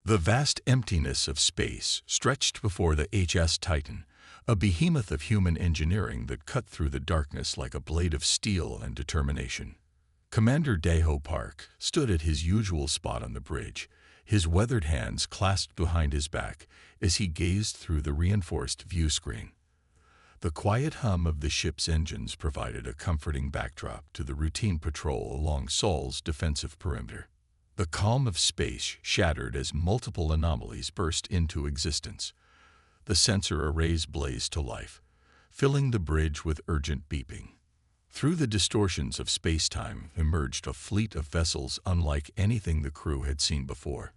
The vast emptiness of space stretched before the HS Titan, a behemoth of human engineering that cut through the darkness like a blade of steel and determination. Commander Daho Park stood at his usual spot on the bridge, his weathered hands clasped behind his back as he gazed through the reinforced view screen. The quiet hum of the ship's engines provided a comforting backdrop to the routine patrol along Sol's defensive perimeter. The calm of space shattered as multiple anomalies burst into existence. The sensor arrays blazed to life, filling the bridge with urgent beeping. Through the distortions of space-time emerged a fleet of vessels unlike anything the crew had seen before.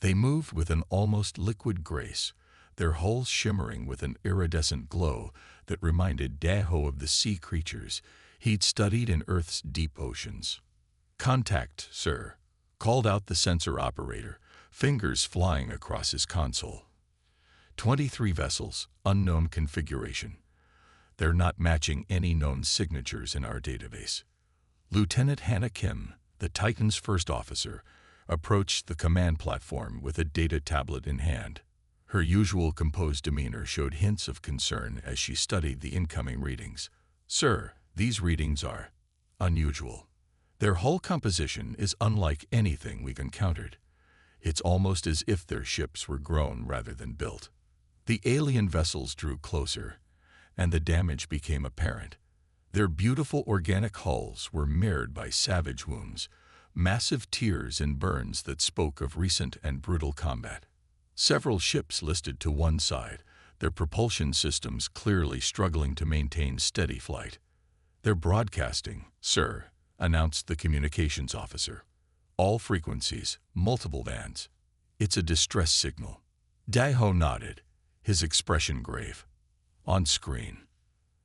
They moved with an almost liquid grace, their hulls shimmering with an iridescent glow that reminded Daho of the sea creatures he'd studied in Earth's deep oceans. "Contact, sir," called out the sensor operator, fingers flying across his console. 23 vessels, unknown configuration. They're not matching any known signatures in our database. Lieutenant Hannah Kim, the Titan's first officer, approached the command platform with a data tablet in hand. Her usual composed demeanor showed hints of concern as she studied the incoming readings. "Sir, these readings are unusual. Their hull composition is unlike anything we've encountered. It's almost as if their ships were grown rather than built." The alien vessels drew closer, and the damage became apparent. Their beautiful organic hulls were marred by savage wounds, massive tears and burns that spoke of recent and brutal combat. Several ships listed to one side, their propulsion systems clearly struggling to maintain steady flight. "They're broadcasting, sir," announced the communications officer. "All frequencies, multiple bands. It's a distress signal." Daho nodded, his expression grave. On screen,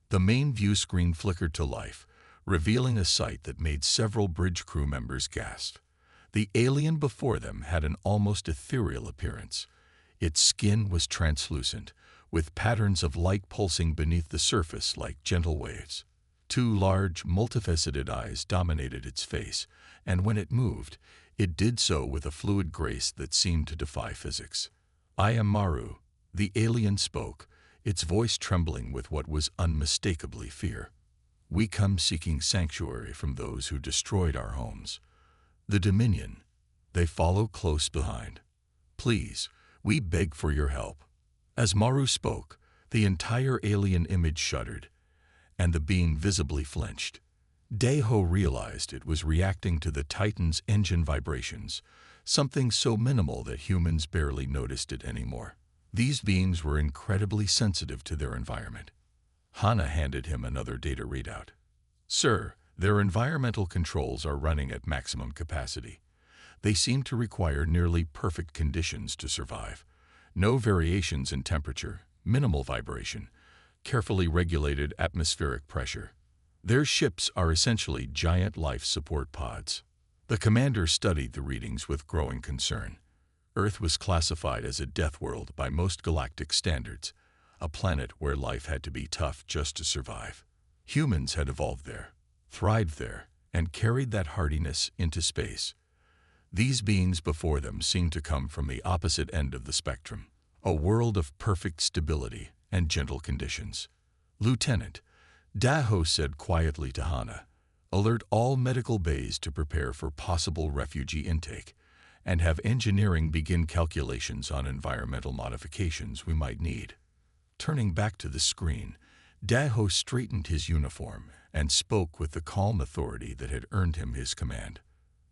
the main view screen flickered to life, revealing a sight that made several bridge crew members gasp. The alien before them had an almost ethereal appearance. Its skin was translucent, with patterns of light pulsing beneath the surface like gentle waves. Two large, multifaceted eyes dominated its face, and when it moved, it did so with a fluid grace that seemed to defy physics. "I am Maru," the alien spoke, its voice trembling with what was unmistakably fear. "We come seeking sanctuary from those who destroyed our homes. The Dominion, they follow close behind. Please, we beg for your help." As Maru spoke, the entire alien image shuddered, and the being visibly flinched. Daho realized it was reacting to the Titan's engine vibrations, something so minimal that humans barely noticed it anymore. These beings were incredibly sensitive to their environment. Hannah handed him another data readout. "Sir, their environmental controls are running at maximum capacity. They seem to require nearly perfect conditions to survive. No variations in temperature, minimal vibration, carefully regulated atmospheric pressure. Their ships are essentially giant life support pods." The commander studied the readings with growing concern. Earth was classified as a Deathworld by most galactic standards, a planet where life had to be tough just to survive. Humans had evolved there, thrived there, and carried that hardiness into space. These beings before them seemed to come from the opposite end of the spectrum, a world of perfect stability and gentle conditions. "Lieutenant," Daho said quietly to Hannah, "alert all medical bays to prepare for possible refugee intake, and have engineering begin calculations on environmental modifications we might need." Turning back to the screen, Daho straightened his uniform and spoke with the calm authority that had earned him his command.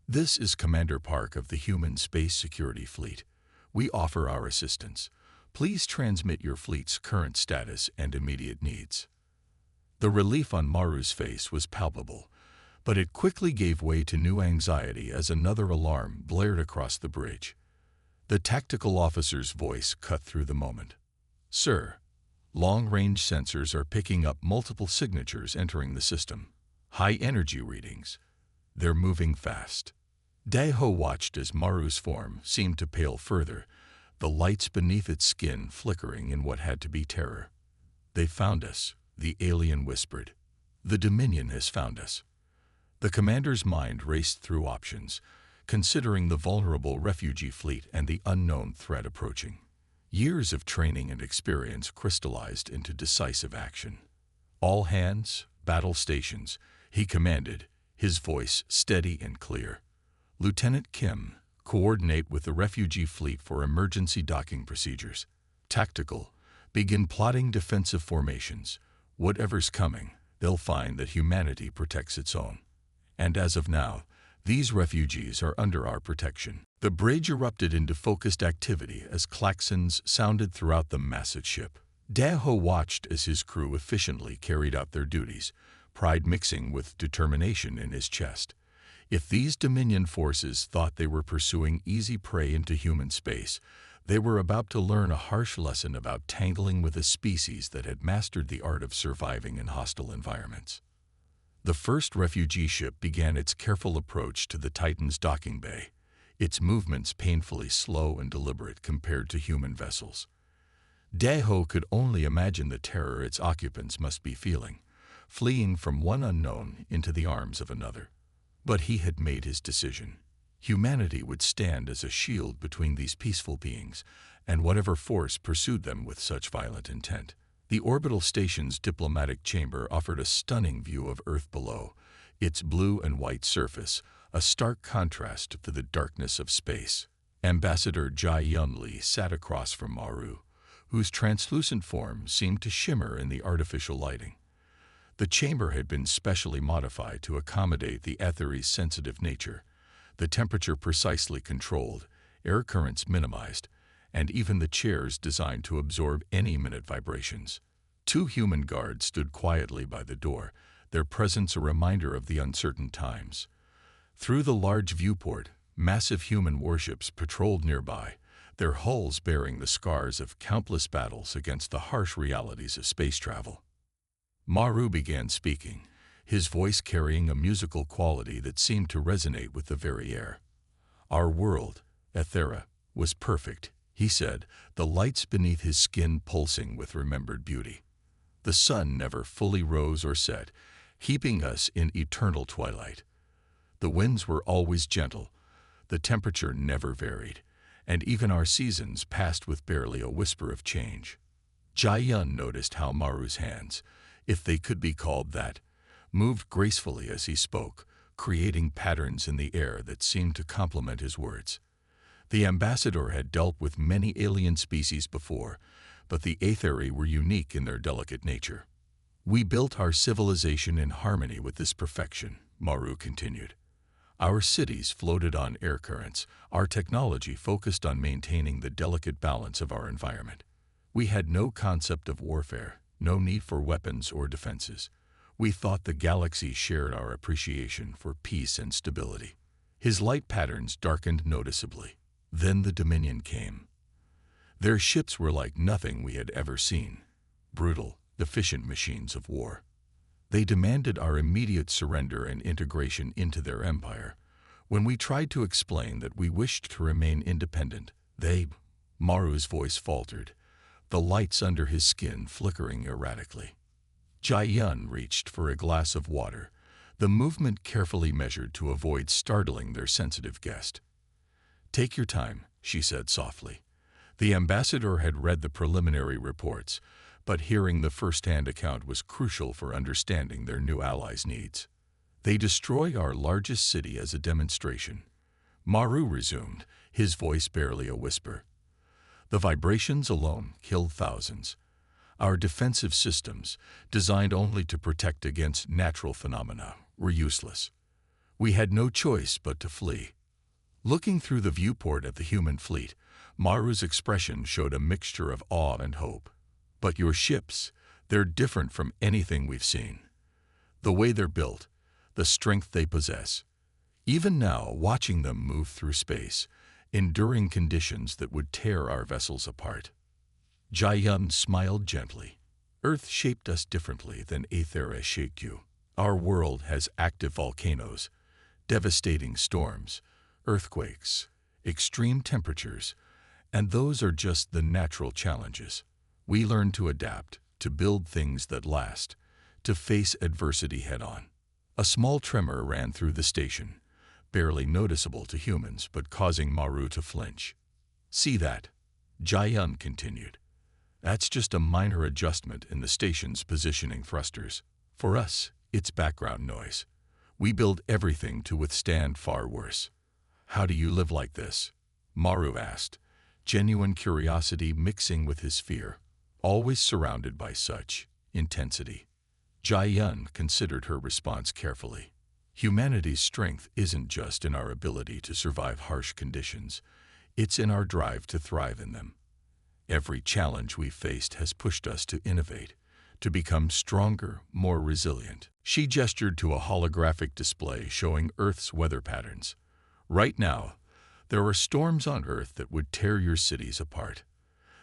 "This is Commander Park of the Human Space Security Fleet. We offer our assistance. Please transmit your fleet's current status and immediate needs." The relief on Maru's face was palpable, but it quickly gave way to new anxiety as another alarm blared across the bridge. The tactical officer's voice cut through the moment. "Sir, long-range sensors are picking up multiple signatures entering the system. High-energy readings. They're moving fast." Daho watched as Maru's form seemed to pale further, the lights beneath its skin flickering in what had to be terror. "They found us," the alien whispered. "The Dominion has found us." The commander's mind raced through options, considering the vulnerable refugee fleet and the unknown threat approaching. Years of training and experience crystallized into decisive action. "All hands, battle stations," he commanded, his voice steady and clear. "Lieutenant Kim, coordinate with the refugee fleet for emergency docking procedures. Tactical, begin plotting defensive formations. Whatever's coming, they'll find that humanity protects its own. And as of now, these refugees are under our protection." The bridge erupted into focused activity as klaxons sounded throughout the massive ship. Daho watched as his crew efficiently carried out their duties, pride mixing with determination in his chest. If these Dominion forces thought they were pursuing easy prey into human space, they were about to learn a harsh lesson about tangling with a species that had mastered the art of surviving in hostile environments. The first refugee ship began its careful approach to the Titan's docking bay, its movements painfully slow and deliberate compared to human vessels. Daho could only imagine the terror its occupants must be feeling, fleeing from one unknown into the arms of another. But he had made his decision. Humanity would stand as a shield between these peaceful beings and whatever force pursued them with such violent intent. The orbital station's diplomatic chamber offered a stunning view of Earth below, its blue and white surface a stark contrast to the darkness of space. Ambassador Jai Yun-Li sat across from Maru, whose translucent form seemed to shimmer in the artificial lighting. The chamber had been specially modified to accommodate the Aetheri's sensitive nature, the temperature precisely controlled, air currents minimized, and even the chairs designed to absorb any minute vibrations. Two human guards stood quietly by the door, their presence a reminder of the uncertain times. Through the large viewport, massive human warships patrolled nearby, their hulls bearing the scars of countless battles against the harsh realities of space travel. Maru began speaking, his voice carrying a musical quality that seemed to resonate with the very air. "Our world, Aethera, was perfect," he said, the lights beneath his skin pulsing with remembered beauty. "The sun never fully rose or set, keeping us in eternal twilight. The winds were always gentle, the temperature never varied, and even our seasons passed with barely a whisper of change." Jai-Yun noticed how Maru's hands, if they could be called that, moved gracefully as he spoke, creating patterns in the air that seemed to complement his words. The ambassador had dealt with many alien species before, but the Aetheri were unique in their delicate nature. "We built our civilization in harmony with this perfection," Maru continued. "Our cities floated on air currents, our technology focused on maintaining the delicate balance of our environment. We had no concept of warfare, no need for weapons or defenses. We thought the galaxy shared our appreciation for peace and stability." His light patterns darkened noticeably. Then the Dominion came. Their ships were like nothing we had ever seen, brutal, efficient machines of war. They demanded our immediate surrender and integration into their empire. When we tried to explain that we wished to remain independent, Maru's voice faltered, the lights under his skin flickering erratically. Jai-Yun reached for a glass of water, the movement carefully measured to avoid startling their sensitive guest. "Take your time," she said softly. The ambassador had read the preliminary reports, but hearing the first-hand account was crucial for understanding their new allies' needs. "They destroy our largest city as a demonstration," Maru resumed, his voice barely a whisper. "The vibrations alone killed thousands. Our defensive systems, designed only to protect against natural phenomena, were useless. We had no choice but to flee." Looking through the viewport at the human fleet, Maru's expression showed a mixture of awe and hope. "But your ships, they're different from anything we've seen. The way they're built, the strength they possess. Even now, watching them move through space, enduring conditions that would tear our vessels apart." Jai-Yun smiled gently. "Earth shaped us differently than Aethera shaped you. Our world has active volcanoes, devastating storms, earthquakes, extreme temperatures, and those are just the natural challenges. We learn to adapt, to build things that last, to face adversity head-on." A small tremor ran through the station. barely noticeable to humans but causing Maru to flinch. "See that?" Jai-Yun continued. "That's just a minor adjustment in the station's positioning thrusters. For us, it's background noise. We build everything to withstand far worse." "How do you live like this?" Maru asked, genuine curiosity mixing with his fear, always surrounded by such intensity. Jai-Yun considered her response carefully. "Humanity's strength isn't just in our ability to survive harsh conditions, it's in our drive to thrive in them. Every challenge we've faced has pushed us to innovate, to become stronger, more resilient." She gestured to a holographic display showing Earth's weather patterns. "Right now, there are storms on Earth that would tear your cities apart.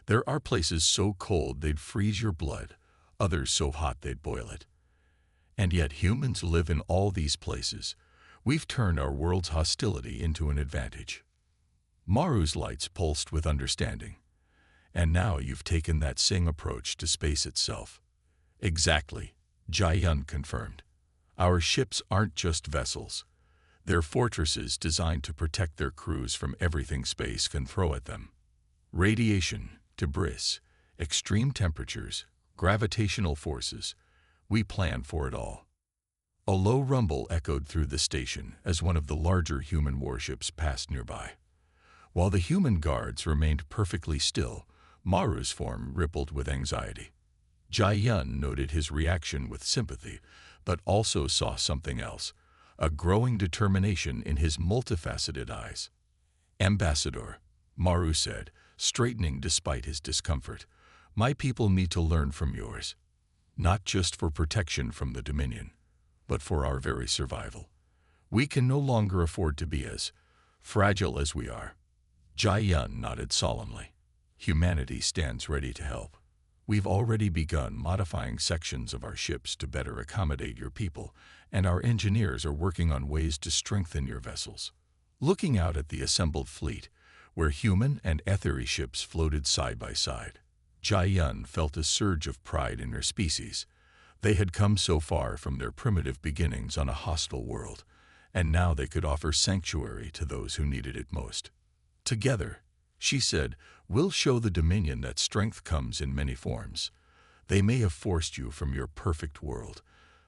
There are places so cold they'd freeze your blood, others so hot they'd boil it. And yet humans live in all these places. We've turned our world's hostility into an advantage." Maru's lights pulsed with understanding. "And now you've taken that same approach to space itself." "Exactly," Jai-Yun confirmed. "Our ships aren't just vessels. They're fortresses designed to protect their crews from everything space can throw at them. Radiation, debris, extreme temperatures, gravitational forces. We plan for it all." A low rumble echoed through the station as one of the larger human warships passed nearby. While the human guards remained perfectly still, Maru's form rippled with anxiety. Jai-Yun noted his reaction with sympathy, but also saw something else, a growing determination in his multifaceted eyes. "Ambassador," Maru said, straightening despite his discomfort, "my people need to learn from yours. Not just for protection from the Dominion, but for our very survival. We can no longer afford to be as fragile as we are." Jai-Yun nodded solemnly. "Humanity stands ready to help. We've already begun modifying sections of our ships to better accommodate your people, and our engineers are working on ways to strengthen your vessels." Looking out at the assembled fleet, where human and Etheri ships floated side by side, Jai-Yun felt a surge of pride in their species. They had come so far from their primitive beginnings on a hostile world, and now they could offer sanctuary to those who needed it most. "Together," she said, "we'll show the Dominion that strength comes in many forms. They may have forced you from your perfect world,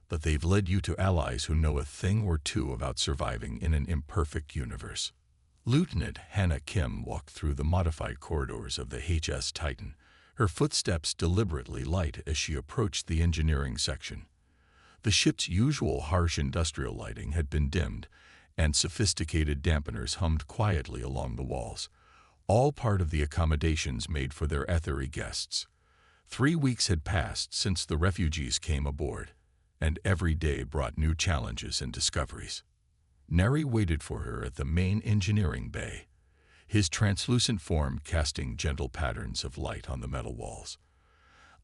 but they've led you to allies who know a thing or two about surviving in an imperfect universe." Lieutenant Hannah Kim walked through the modified corridors of the HS Titan, her footsteps deliberately light as she approached the engineering section. The ship's usual harsh industrial lighting had been dimmed, and sophisticated dampeners hummed quietly along the walls, all part of the accommodations made for their Etheri guests. 3 weeks had passed since the refugees came aboard, and every day brought new challenges and discoveries. Neri waited for her at the main engineering bay, his translucent form casting gentle patterns of light on the metal walls.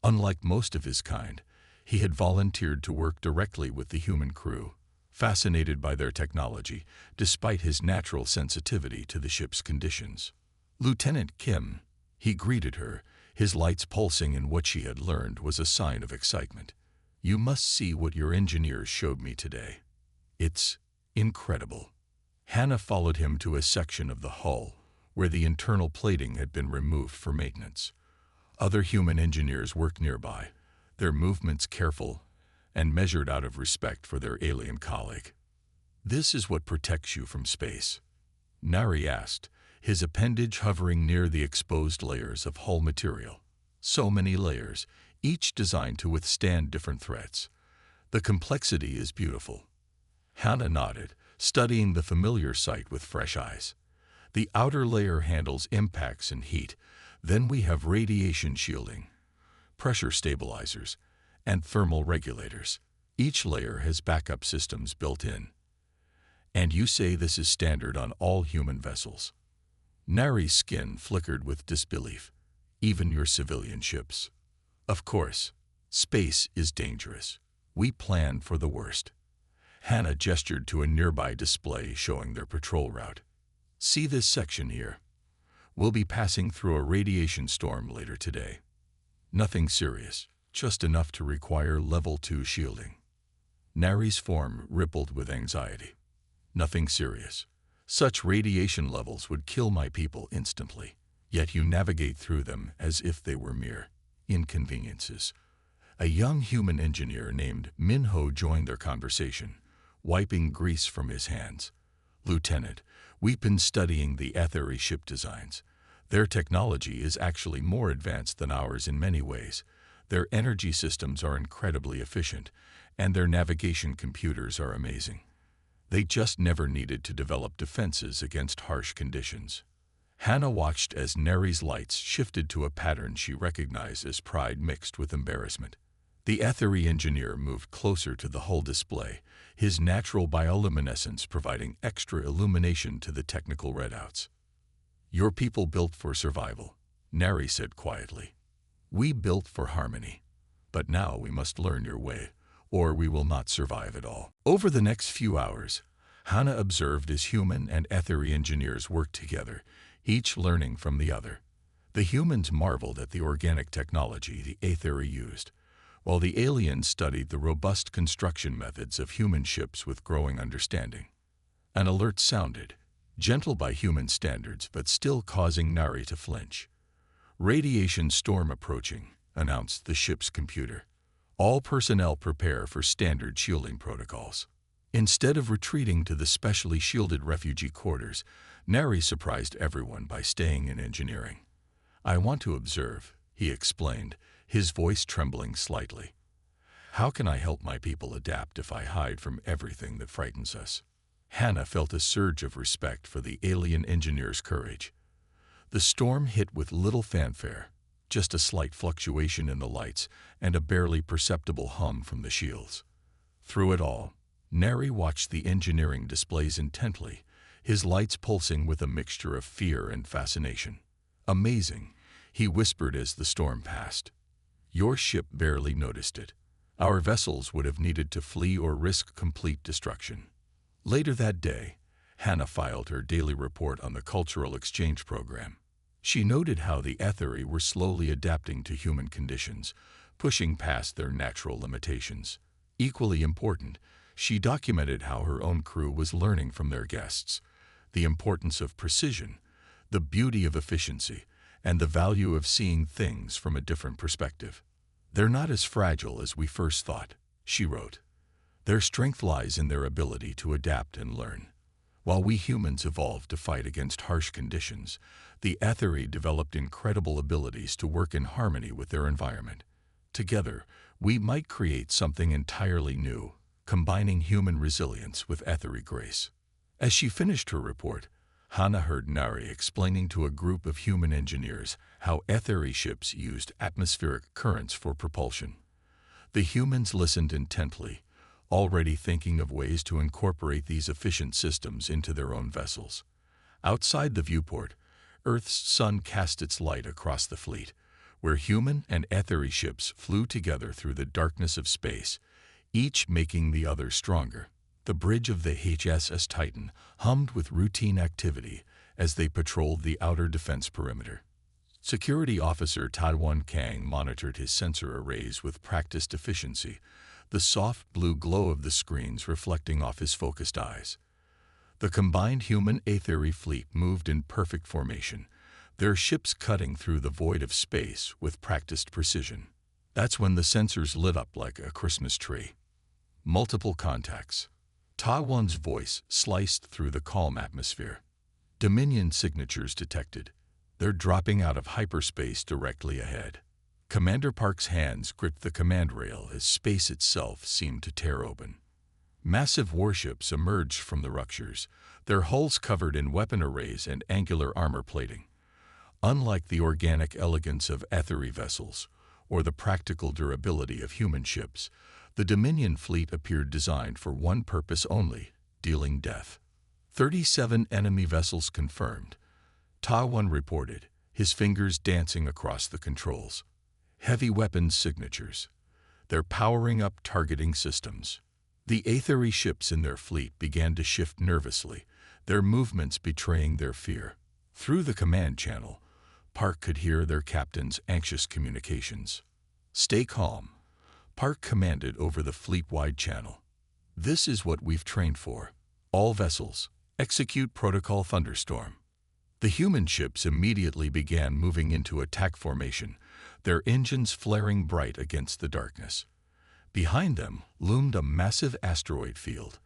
Unlike most of his kind, he had volunteered to work directly with the human crew, fascinated by their technology, despite his natural sensitivity to the ship's conditions. "Lieutenant Kim," he greeted her, his lights pulsing in what she had learned was a sign of excitement. "You must see what your engineers showed me today. It's incredible." Hannah followed him to a section of the hull where the internal plating had been removed for maintenance. Other human engineers worked nearby, their movements careful and measured out of respect for their alien colleague. "This is what protects you from space?" Nari asked, his appendage hovering near the exposed layers of hull material. "So many layers, each designed to withstand different threats. The complexity is beautiful." Hannah nodded, studying the familiar sight with fresh eyes. "The outer layer handles impacts and heat. Then we have radiation shielding, pressure stabilizers, and thermal regulators. Each layer has backup systems built in." "And you say this is standard on all human vessels?" Nari's skin flickered with disbelief. "Even your civilian ships?" "Of course. Space is dangerous. We plan for the worst." Hannah gestured to a nearby display showing their patrol route. "See this section here? We'll be passing through a radiation storm later today. Nothing serious, just enough to require level 2 shielding." Nari's form rippled with anxiety. Nothing serious. Such radiation levels would kill my people instantly, yet you navigate through them as if they were mere inconveniences. A young human engineer named Minho joined their conversation, wiping grease from his hands. Lieutenant, we've been studying the HFY ship designs. Their technology is actually more advanced than ours in many ways. Their energy systems are incredibly efficient, and their navigation computers are amazing. They just never needed to develop defenses against harsh conditions. Hannah watched as Neri's lights shifted to a pattern she recognized as pride mixed with embarrassment. The HFY engineer moved closer to the hull display, his natural bioluminescence providing extra illumination to the technical readouts. Your people built for survival, Neri said quietly. We built for harmony. But now we must learn your way, or we will not survive at all. Over the next few hours, Hannah observed as human and HFY engineers worked together, each learning from the other. The humans marveled at the organic technology the HFY used, while the aliens studied the robust construction methods of human ships with growing understanding. An alert sounded, gentle by human standards but still causing Neri to flinch. Radiation storm approaching, announced the ship's computer. All personnel prepare for standard shielding protocols. Instead of retreating to the specially shielded refugee quarters, Neri surprised everyone by staying in engineering. I want to observe, he explained, his voice trembling slightly. How can I help my people adapt if I hide from everything that frightens us? Hannah felt a surge of respect for the alien engineer's courage. The storm hit with little fanfare, just a slight fluctuation in the lights and a barely perceptible hum from the shields. Through it all, Neri watched the engineering displays intently, his lights pulsing with a mixture of fear and fascination. Amazing, he whispered as the storm passed. Your ship barely noticed it. Our vessels would have needed to flee or risk complete destruction. Later that day, Hannah filed her daily report on the cultural exchange program. She noted how the HFY were slowly adapting to human conditions, pushing past their natural limitations. Equally important, she documented how her own crew was learning from their guests, the importance of precision, the beauty of efficiency, and the value of seeing things from a different perspective. They're not as fragile as we first thought, she wrote. Their strength lies in their ability to adapt and learn. While we humans evolved to fight against harsh conditions, the HFY developed incredible abilities to work in harmony with their environment. Together, we might create something entirely new, combining human resilience with HFY grace. As she finished her report, Hannah heard Neri explaining to a group of human engineers how HFY ships used atmospheric currents for propulsion. The humans listened intently, already thinking of ways to incorporate these efficient systems into their own vessels. Outside the viewport, Earth's sun cast its light across the fleet, where human and HFY ships flew together through the darkness of space, each making the other stronger. The bridge of the HSS Titan hummed with routine activity as they patrolled the outer defense perimeter. Security Officer Taiwan Kang monitored his sensor arrays with practiced efficiency, the soft blue glow of the screens reflecting off his focused eyes. The combined human HFY fleet moved in perfect formation, their ships cutting through the void of space with practiced precision. That's when the sensors lit up like a Christmas tree. Multiple contacts. Taiwan's voice sliced through the calm atmosphere. Dominion signatures detected. They're dropping out of hyperspace directly ahead. Commander Park's hands gripped the command rail as space itself seemed to tear open. Massive warships emerged from the ruptures, their hulls covered in weapon arrays and angular armor plating. Unlike the organic elegance of HFY vessels, or the practical durability of human ships, the Dominion fleet appeared designed for one purpose only, dealing death. 37 enemy vessels confirmed, Taiwan reported, his fingers dancing across the controls. Heavy weapons signatures. They're powering up targeting systems. The HFY ships in their fleet began to shift nervously, their movements betraying their fear. Through the command channel, Park could hear their captain's anxious communications. Stay calm, Park commanded over the fleet-wide channel. This is what we've trained for. All vessels, execute Protocol Thunderstorm. The human ships immediately began moving into attack formation, their engines flaring bright against the darkness. Behind them loomed a massive asteroid field,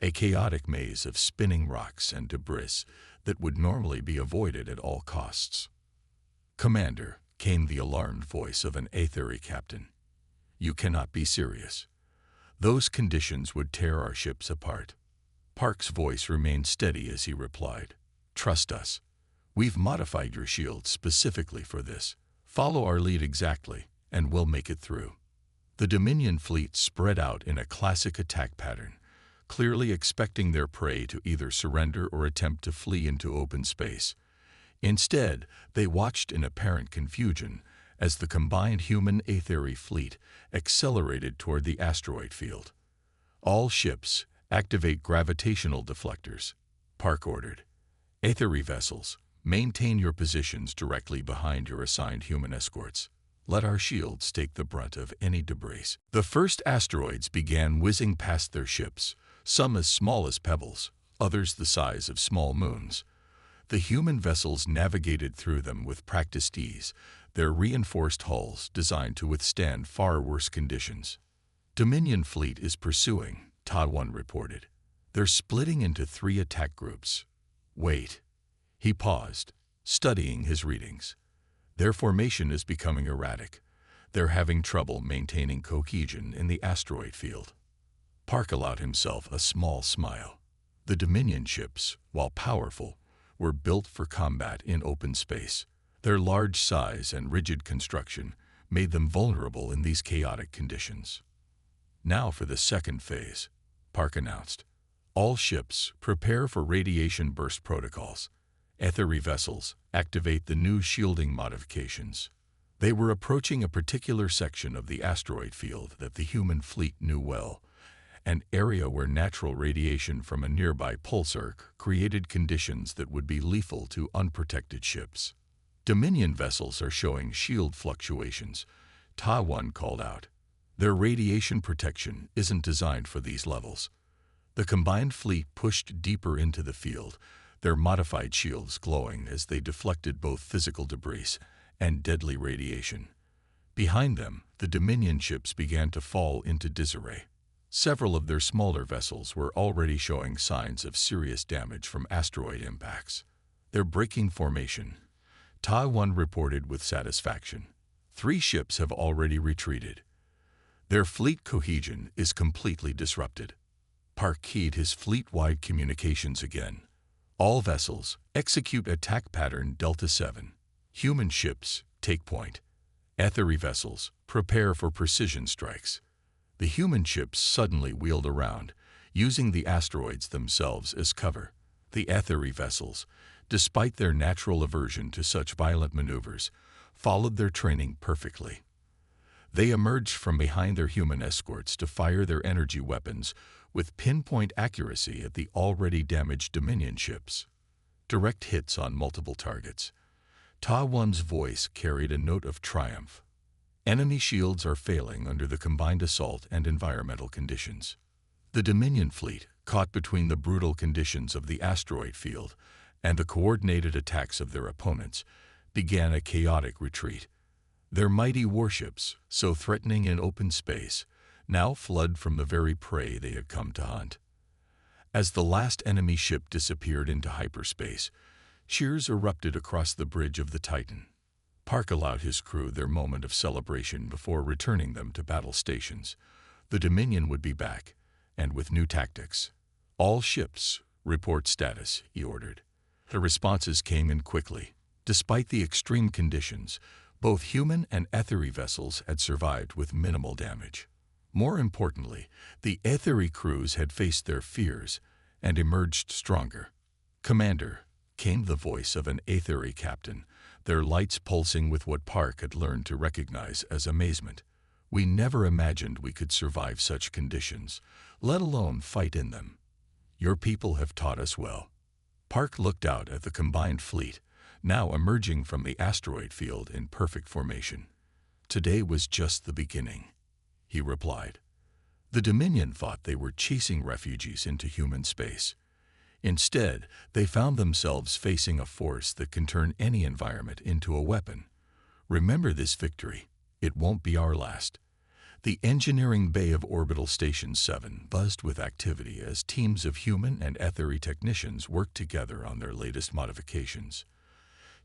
a chaotic maze of spinning rocks and debris that would normally be avoided at all costs. "Commander," came the alarmed voice of an Aetheri captain. "You cannot be serious. Those conditions would tear our ships apart." Park's voice remained steady as he replied, "Trust us. We've modified your shield specifically for this. Follow our lead exactly, and we'll make it through." The Dominion fleet spread out in a classic attack pattern, clearly expecting their prey to either surrender or attempt to flee into open space. Instead, they watched in apparent confusion as the combined human Aetheri fleet accelerated toward the asteroid field. "All ships, activate gravitational deflectors," Park ordered. "Aetheri vessels, maintain your positions directly behind your assigned human escorts. Let our shields take the brunt of any debris." The first asteroids began whizzing past their ships, some as small as pebbles, others the size of small moons. The human vessels navigated through them with practiced ease, their reinforced hulls designed to withstand far worse conditions. "Dominion fleet is pursuing," Ta-1 reported. "They're splitting into 3 attack groups." "Wait." He paused, studying his readings. "Their formation is becoming erratic. They're having trouble maintaining cohesion in the asteroid field." Park allowed himself a small smile. The Dominion ships, while powerful, were built for combat in open space. Their large size and rigid construction made them vulnerable in these chaotic conditions. "Now for the second phase," Park announced. "All ships, prepare for radiation burst protocols. Aetheri vessels, activate the new shielding modifications." They were approaching a particular section of the asteroid field that the human fleet knew well, an area where natural radiation from a nearby pulse arc created conditions that would be lethal to unprotected ships. "Dominion vessels are showing shield fluctuations," Ta-1 called out. "Their radiation protection isn't designed for these levels." The combined fleet pushed deeper into the field, their modified shields glowing as they deflected both physical debris and deadly radiation. Behind them, the Dominion ships began to fall into disarray. Several of their smaller vessels were already showing signs of serious damage from asteroid impacts. "They're breaking formation," Ta-1 reported with satisfaction. 3 ships have already retreated. Their fleet cohesion is completely disrupted. Park keyed his fleet-wide communications again. "All vessels, execute attack pattern Delta 7. Human ships, take point. Aetheri vessels, prepare for precision strikes." The human ships suddenly wheeled around, using the asteroids themselves as cover. The Aetheri vessels, despite their natural aversion to such violent maneuvers, followed their training perfectly. They emerged from behind their human escorts to fire their energy weapons with pinpoint accuracy at the already damaged Dominion ships. Direct hits on multiple targets. Ta-1's voice carried a note of triumph. "Enemy shields are failing under the combined assault and environmental conditions." The Dominion fleet, caught between the brutal conditions of the asteroid field and the coordinated attacks of their opponents, began a chaotic retreat. Their mighty warships, so threatening in open space, now fled from the very prey they had come to hunt. As the last enemy ship disappeared into hyperspace, cheers erupted across the bridge of the Titan. Park allowed his crew their moment of celebration before returning them to battle stations. The Dominion would be back, and with new tactics. "All ships, report status," he ordered. The responses came in quickly. Despite the extreme conditions, both human and Aetheri vessels had survived with minimal damage. More importantly, the Aetheri crews had faced their fears and emerged stronger. "Commander," came the voice of an Aetheri captain, their lights pulsing with what Park had learned to recognize as amazement. "We never imagined we could survive such conditions, let alone fight in them. Your people have taught us well." Park looked out at the combined fleet, now emerging from the asteroid field in perfect formation. "Today was just the beginning," he replied. The Dominion thought they were chasing refugees into human space. Instead, they found themselves facing a force that can turn any environment into a weapon. Remember this victory. It won't be our last. The engineering bay of Orbital Station 7 buzzed with activity as teams of human and ethery technicians worked together on their latest modifications.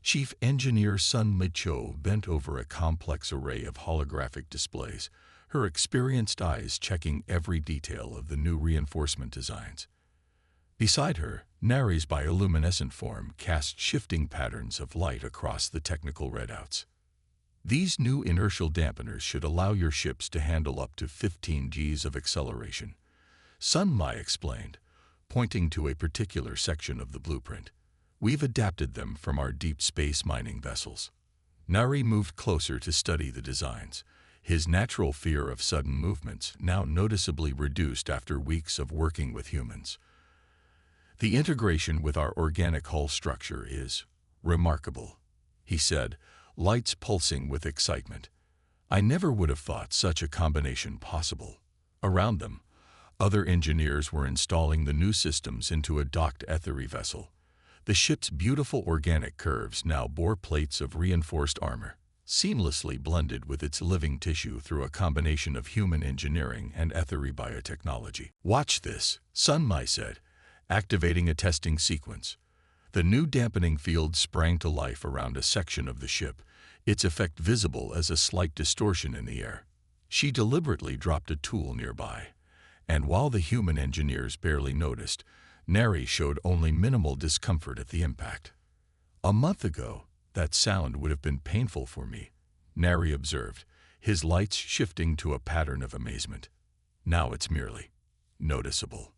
Chief Engineer Sun Mi-cho bent over a complex array of holographic displays, her experienced eyes checking every detail of the new reinforcement designs. Beside her, Nari's bioluminescent form cast shifting patterns of light across the technical readouts. These new inertial dampeners should allow your ships to handle up to 15 Gs of acceleration, Sun Mi explained, pointing to a particular section of the blueprint. We've adapted them from our deep space mining vessels. Nari moved closer to study the designs, his natural fear of sudden movements now noticeably reduced after weeks of working with humans. The integration with our organic hull structure is remarkable, he said, lights pulsing with excitement. I never would have thought such a combination possible. Around them, other engineers were installing the new systems into a docked ethery vessel. The ship's beautiful organic curves now bore plates of reinforced armor, seamlessly blended with its living tissue through a combination of human engineering and ethery biotechnology. Watch this, Sun Mi said, activating a testing sequence. The new dampening field sprang to life around a section of the ship, its effect visible as a slight distortion in the air. She deliberately dropped a tool nearby, and while the human engineers barely noticed, Nari showed only minimal discomfort at the impact. A month ago, that sound would have been painful for me, Nari observed, his lights shifting to a pattern of amazement. Now it's merely noticeable.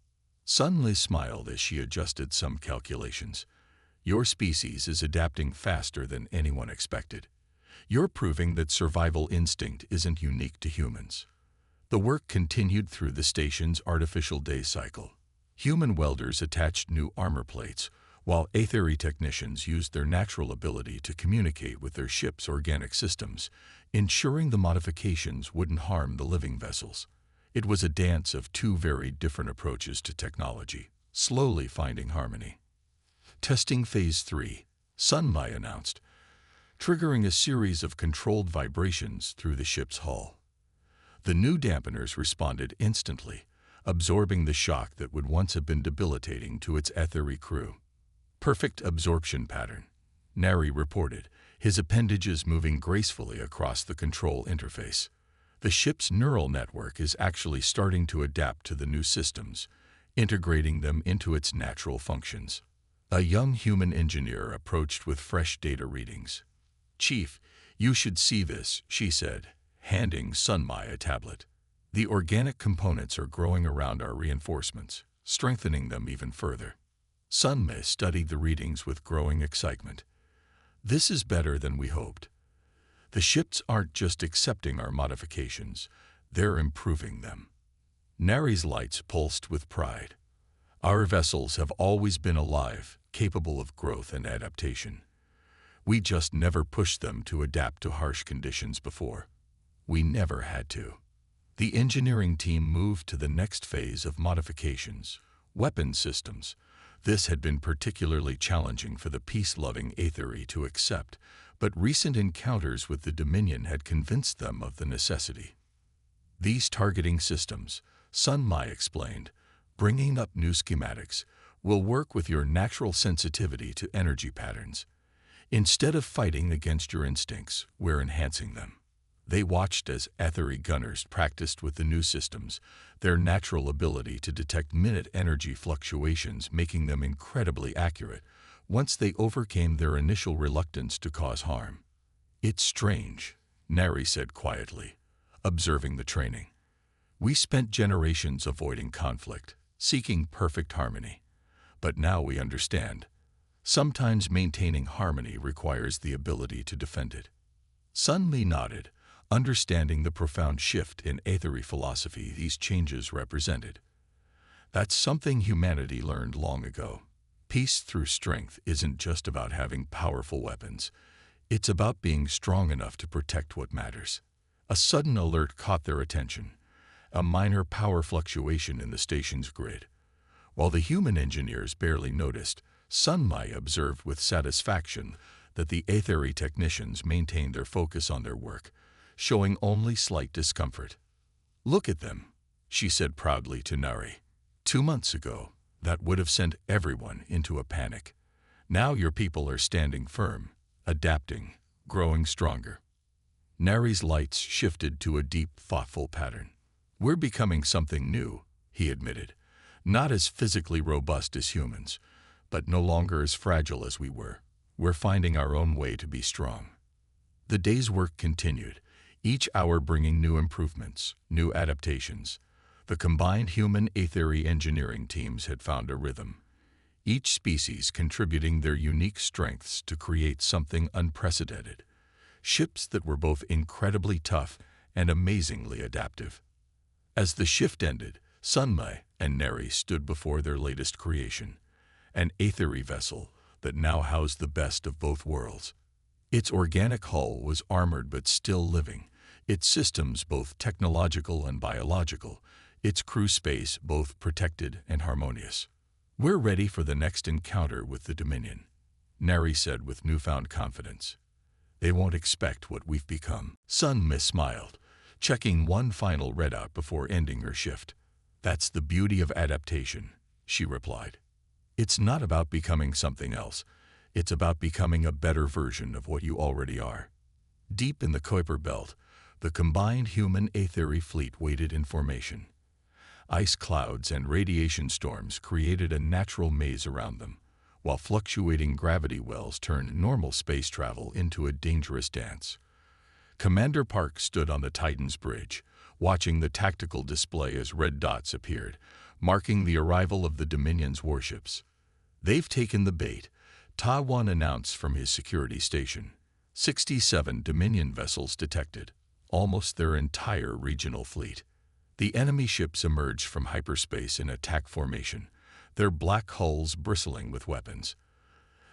Sun Mi smiled as she adjusted some calculations. Your species is adapting faster than anyone expected. You're proving that survival instinct isn't unique to humans. The work continued through the station's artificial day cycle. Human welders attached new armor plates, while ethery technicians used their natural ability to communicate with their ship's organic systems, ensuring the modifications wouldn't harm the living vessels. It was a dance of two very different approaches to technology, slowly finding harmony. Testing Phase 3, Sun Mi announced, triggering a series of controlled vibrations through the ship's hull. The new dampeners responded instantly, absorbing the shock that would once have been debilitating to its ethery crew. Perfect absorption pattern, Nari reported, his appendages moving gracefully across the control interface. The ship's neural network is actually starting to adapt to the new systems, integrating them into its natural functions. A young human engineer approached with fresh data readings. Chief, you should see this, she said, handing Sun Mi a tablet. The organic components are growing around our reinforcements, strengthening them even further. Sun Mi studied the readings with growing excitement. This is better than we hoped. The ships aren't just accepting our modifications, they're improving them. Nari's lights pulsed with pride. Our vessels have always been alive, capable of growth and adaptation. We just never pushed them to adapt to harsh conditions before. We never had to. The engineering team moved to the next phase of modifications, weapon systems. This had been particularly challenging for the peace-loving ethery to accept, but recent encounters with the Dominion had convinced them of the necessity. These targeting systems, Sun Mi explained, bringing up new schematics, will work with your natural sensitivity to energy patterns. Instead of fighting against your instincts, we're enhancing them. They watched as ethery gunners practiced with the new systems, their natural ability to detect minute energy fluctuations making them incredibly accurate once they overcame their initial reluctance to cause harm. It's strange, Nari said quietly, observing the training. We spent generations avoiding conflict, seeking perfect harmony. But now we understand. Sometimes maintaining harmony requires the ability to defend it. Sun Mi nodded, understanding the profound shift in ethery philosophy these changes represented. That's something humanity learned long ago. Peace through strength isn't just about having powerful weapons. It's about being strong enough to protect what matters. A sudden alert caught their attention, a minor power fluctuation in the station's grid. While the human engineers barely noticed, Sunmai observed with satisfaction that the Aetheri technicians maintained their focus on their work, showing only slight discomfort. "Look at them," she said proudly to Nari. "2 months ago, that would have sent everyone into a panic. Now your people are standing firm, adapting, growing stronger." Nari's lights shifted to a deep, thoughtful pattern. "We're becoming something new," he admitted. "Not as physically robust as humans, but no longer as fragile as we were. We're finding our own way to be strong." The day's work continued, each hour bringing new improvements, new adaptations. The combined human Aetheri engineering teams had found a rhythm, each species contributing their unique strengths to create something unprecedented. Ships that were both incredibly tough and amazingly adaptive. As the shift ended, Sunmai and Neri stood before their latest creation, an Aetheri vessel that now housed the best of both worlds. Its organic hull was armored but still living, its systems both technological and biological, its crew space both protected and harmonious. "We're ready for the next encounter with the Dominion," Neri said with newfound confidence. "They won't expect what we've become." Sunmai smiled, checking one final readout before ending her shift. "That's the beauty of adaptation," she replied. "It's not about becoming something else. It's about becoming a better version of what you already are." Deep in the Kuiper Belt, the combined human Aetheri fleet waited in formation. Ice clouds and radiation storms created a natural maze around them, while fluctuating gravity wells turned normal space travel into a dangerous dance. Commander Park stood on the Titan's bridge, watching the tactical display as red dots appeared, marking the arrival of the Dominion's warships. "They've taken the bait," Ta-1 announced from his security station. 67 Dominion vessels detected, almost their entire regional fleet. The enemy ships emerged from hyperspace in attack formation, their black hulls bristling with weapons.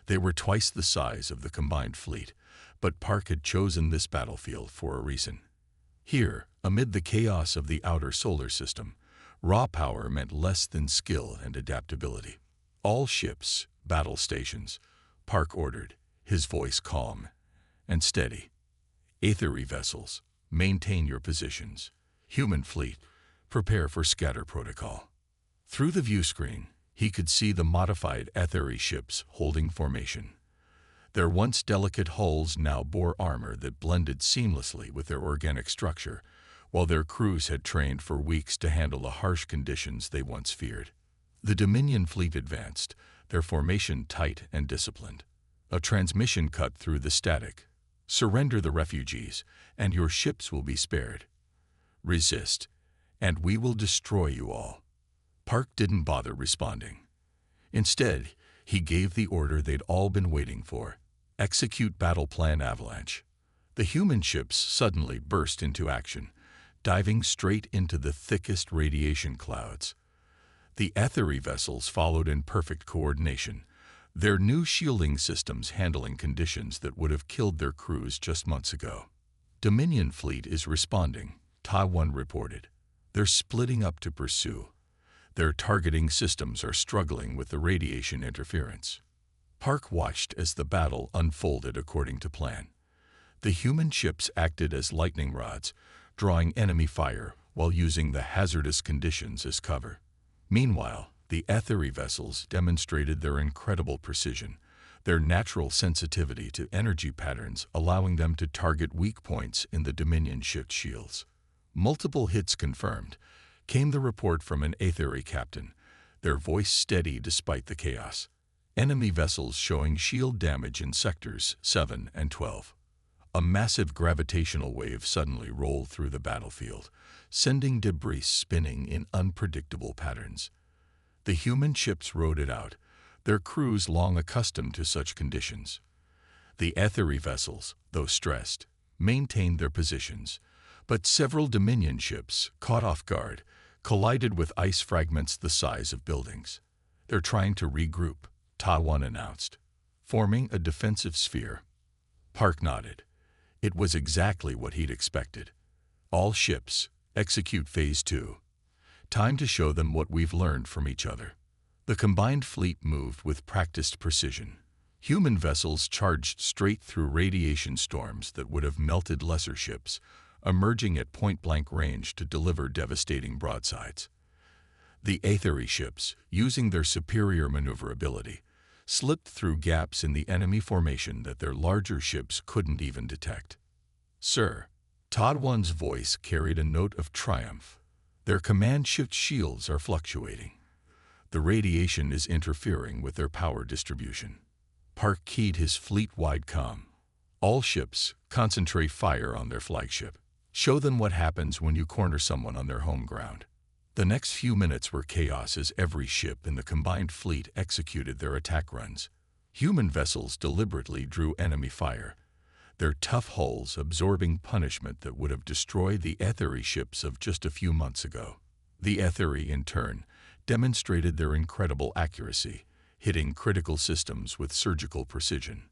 They were twice the size of the combined fleet, but Park had chosen this battlefield for a reason. Here, amid the chaos of the outer solar system, raw power meant less than skill and adaptability. "All ships, battle stations," Park ordered, his voice calm and steady. "Aetheri vessels, maintain your positions. Human fleet, prepare for scatter protocol." Through the viewscreen, he could see the modified Aetheri ships holding formation. Their once delicate hulls now bore armor that blended seamlessly with their organic structure, while their crews had trained for weeks to handle the harsh conditions they once feared. The Dominion fleet advanced, their formation tight and disciplined. A transmission cut through the static. "Surrender the refugees, and your ships will be spared. Resist, and we will destroy you all." Park didn't bother responding. Instead, he gave the order they'd all been waiting for: execute Battle Plan Avalanche. The human ships suddenly burst into action, diving straight into the thickest radiation clouds. The Aetheri vessels followed in perfect coordination, their new shielding systems handling conditions that would have killed their crews just months ago. "Dominion fleet is responding," Ta-1 reported. "They're splitting up to pursue. Their targeting systems are struggling with the radiation interference." Park watched as the battle unfolded according to plan. The human ships acted as lightning rods, drawing enemy fire while using the hazardous conditions as cover. Meanwhile, the Aetheri vessels demonstrated their incredible precision, their natural sensitivity to energy patterns allowing them to target weak points in the Dominion ship shields. "Multiple hits confirmed," came the report from an Aetheri captain, their voice steady despite the chaos. Enemy vessels showing shield damage in sectors 7 and 12. A massive gravitational wave suddenly rolled through the battlefield, sending debris spinning in unpredictable patterns. The human ships rode it out, their crews long accustomed to such conditions. The Aetheri vessels, though stressed, maintained their positions, but several Dominion ships, caught off guard, collided with ice fragments the size of buildings. "They're trying to regroup," Ta-1 announced, forming a defensive sphere. Park nodded. It was exactly what he'd expected. "All ships, execute Phase 2. Time to show them what we've learned from each other." The combined fleet moved with practiced precision. Human vessels charged straight through radiation storms that would have melted lesser ships, emerging at point-blank range to deliver devastating broadsides. The Aetheri ships, using their superior maneuverability, slipped through gaps in the enemy formation that their larger ships couldn't even detect. "Sir," Todd One's voice carried a note of triumph. "Their command-shift shields are fluctuating. The radiation is interfering with their power distribution." Park keyed his fleet-wide comm. "All ships, concentrate fire on their flagship. Show them what happens when you corner someone on their home ground." The next few minutes were chaos as every ship in the combined fleet executed their attack runs. Human vessels deliberately drew enemy fire, their tough hulls absorbing punishment that would have destroyed the Aetheri ships of just a few months ago. The Aetheri, in turn, demonstrated their incredible accuracy, hitting critical systems with surgical precision.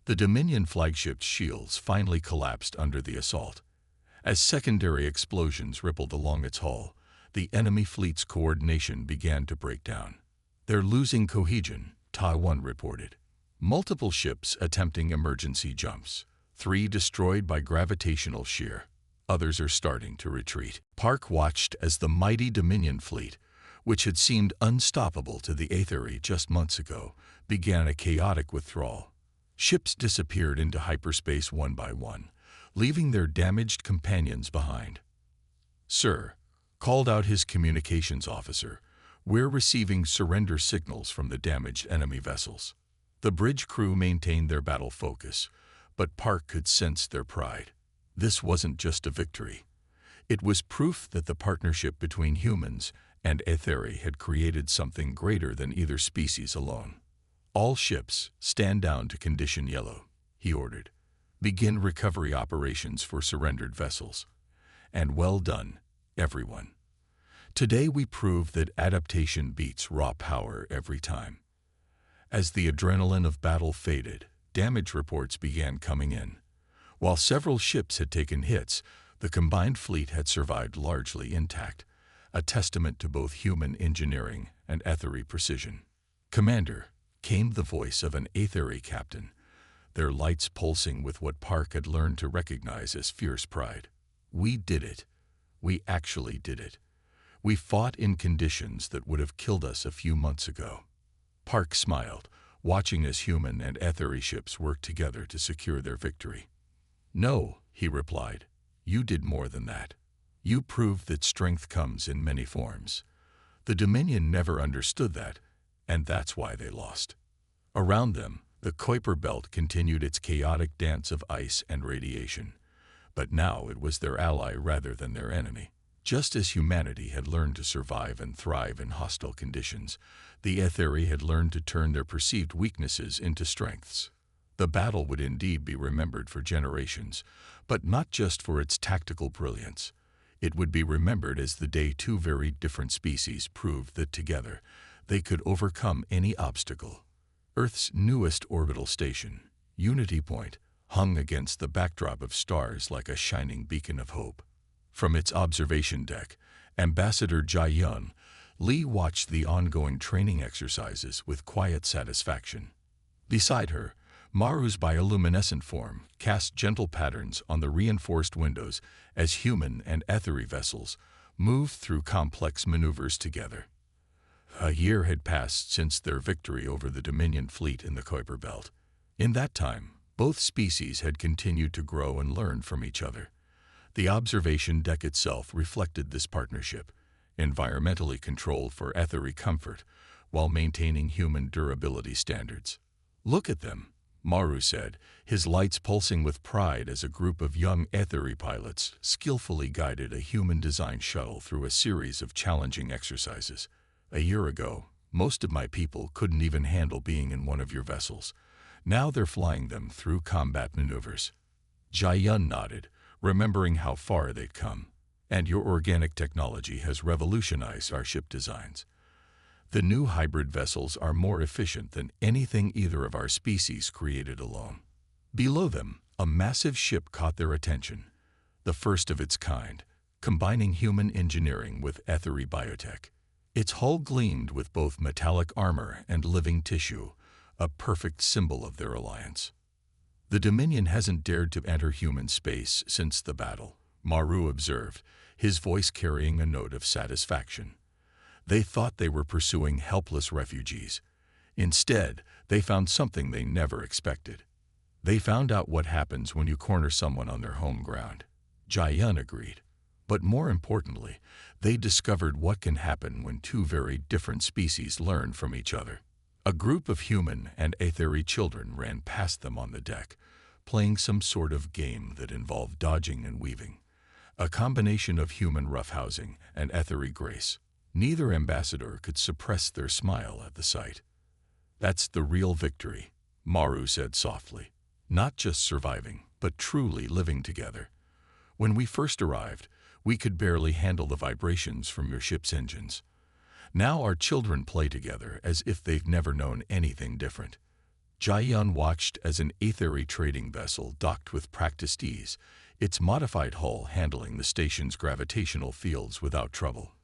The Dominion flagship's shields finally collapsed under the assault. As secondary explosions rippled along its hull, the enemy fleet's coordination began to break down. "They're losing cohesion," Taiwan reported. "Multiple ships attempting emergency jumps. 3 destroyed by gravitational shear. Others are starting to retreat." Park watched as the mighty Dominion fleet, which had seemed unstoppable to the Aetheri just months ago, began a chaotic withdrawal. Ships disappeared into hyperspace one by one, leaving their damaged companions behind. "Sir," called out his communications officer, "we're receiving surrender signals from the damaged enemy vessels." The bridge crew maintained their battle focus, but Park could sense their pride. This wasn't just a victory. It was proof that the partnership between humans and Aetheri had created something greater than either species alone. "All ships, stand down to condition yellow," he ordered. "Begin recovery operations for surrendered vessels. And well done, everyone. Today we proved that adaptation beats raw power every time." As the adrenaline of battle faded, damage reports began coming in. While several ships had taken hits, the combined fleet had survived largely intact, a testament to both human engineering and Aetheri precision. "Commander," came the voice of an Aetheri captain, their lights pulsing with what Park had learned to recognize as fierce pride. "We did it. We actually did it. We fought in conditions that would have killed us a few months ago." Park smiled, watching as human and Aetheri ships worked together to secure their victory. "No," he replied, "you did more than that. You proved that strength comes in many forms. The Dominion never understood that, and that's why they lost." Around them, the Kuiper Belt continued its chaotic dance of ice and radiation, but now it was their ally rather than their enemy. Just as humanity had learned to survive and thrive in hostile conditions, the Aetheri had learned to turn their perceived weaknesses into strengths. The battle would indeed be remembered for generations, but not just for its tactical brilliance. It would be remembered as the day 2 very different species proved that together they could overcome any obstacle. Earth's newest orbital station, Unity Point, hung against the backdrop of stars like a shining beacon of hope. From its observation deck, Ambassador Jai-yun Lee watched the ongoing training exercises with quiet satisfaction. Beside her, Maru's bioluminescent form cast gentle patterns on the reinforced windows as human and Aetheri vessels moved through complex maneuvers together. A year had passed since their victory over the Dominion fleet in the Kuiper Belt. In that time, both species had continued to grow and learn from each other. The observation deck itself reflected this partnership, environmentally controlled for Aetheri comfort while maintaining human durability standards. "Look at them," Maru said, his lights pulsing with pride as a group of young Aetheri pilots skillfully guided a human-designed shuttle through a series of challenging exercises. "A year ago, most of my people couldn't even handle being in one of your vessels. Now they're flying them through combat maneuvers." Jai-yun nodded, remembering how far they'd come. "And your organic technology has revolutionized our ship designs. The new hybrid vessels are more efficient than anything either of our species created alone." Below them, a massive ship caught their attention, the first of its kind, combining human engineering with Aetheri biotech. Its hull gleamed with both metallic armor and living tissue, a perfect symbol of their alliance. The Dominion hasn't dared to enter human space since the battle, Maru observed, his voice carrying a note of satisfaction. They thought they were pursuing helpless refugees. Instead, they found something they never expected. They found out what happens when you corner someone on their home ground. Jai-yun agreed. But more importantly, they discovered what can happen when two very different species learn from each other. A group of human and Aetheri children ran past them on the deck, playing some sort of game that involved dodging and weaving. A combination of human roughhousing and Aetheri grace. Neither ambassador could suppress their smile at the sight. "That's the real victory," Maru said softly. "Not just surviving, but truly living together. When we first arrived, we could barely handle the vibrations from your ship's engines. Now our children play together as if they've never known anything different." Jai-yun watched as an Aetheri trading vessel docked with practiced ease, its modified hull handling the station's gravitational fields without trouble.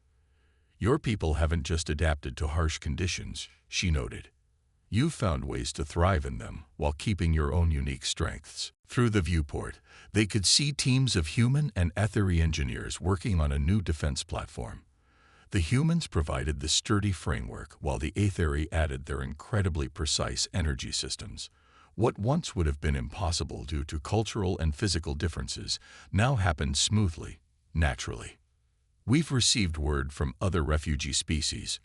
"Your people haven't just adapted to harsh conditions," she noted. "You've found ways to thrive in them while keeping your own unique strengths." Through the viewport, they could see teams of human and Aetheri engineers working on a new defense platform. The humans provided the sturdy framework while the Aetheri added their incredibly precise energy systems. What once would have been impossible due to cultural and physical differences now happened smoothly, naturally. "We've received word from other refugee species,"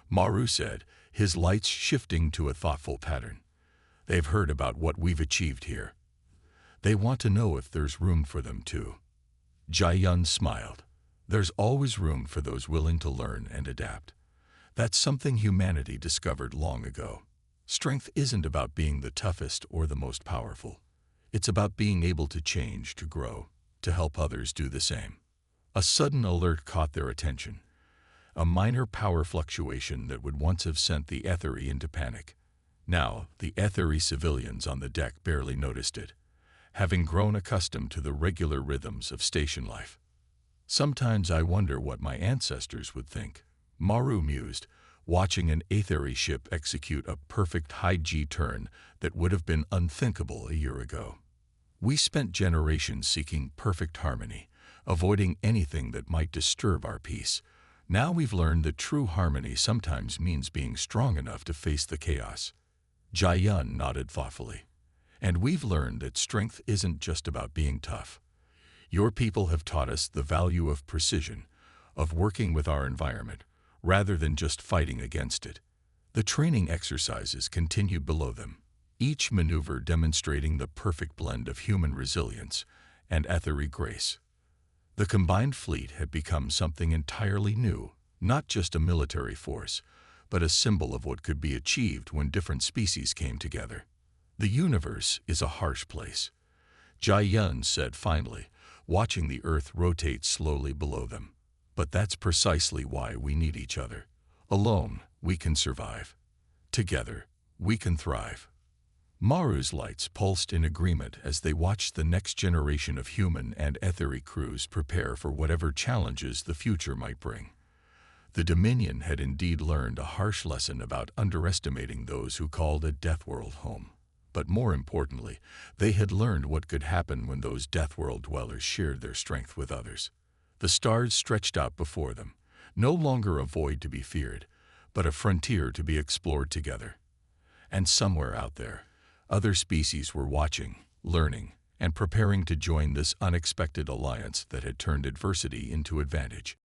Maru said, his lights shifting to a thoughtful pattern. "They've heard about what we've achieved here. They want to know if there's room for them too." Jai-yun smiled. "There's always room for those willing to learn and adapt. That's something humanity discovered long ago. Strength isn't about being the toughest or the most powerful. It's about being able to change, to grow, to help others do the same." A sudden alert caught their attention. A minor power fluctuation that would once have sent the Aetheri into panic. Now, the Aetheri civilians on the deck barely noticed it, having grown accustomed to the regular rhythms of station life. "Sometimes I wonder what my ancestors would think," Maru mused, watching an Aetheri ship execute a perfect high-G turn that would have been unthinkable a year ago. "We spent generations seeking perfect harmony, avoiding anything that might disturb our peace. Now we've learned that true harmony sometimes means being strong enough to face the chaos." Jai-yun nodded thoughtfully. "And we've learned that strength isn't just about being tough. Your people have taught us the value of precision, of working with our environment, rather than just fighting against it." The training exercises continued below them, each maneuver demonstrating the perfect blend of human resilience and Aetheri grace. The combined fleet had become something entirely new, not just a military force, but a symbol of what could be achieved when different species came together. "The universe is a harsh place," Jai-yun said finally, watching the Earth rotate slowly below them. "But that's precisely why we need each other. Alone, we can survive. Together, we can thrive." Maru's lights pulsed in agreement as they watched the next generation of human and Aetheri crews prepare for whatever challenges the future might bring. The Dominion had indeed learned a harsh lesson about underestimating those who called a Deathworld home. But more importantly, they had learned what could happen when those Deathworld dwellers shared their strength with others. The stars stretched out before them, no longer a void to be feared, but a frontier to be explored together. And somewhere out there, other species were watching, learning, and preparing to join this unexpected alliance that had turned adversity into advantage.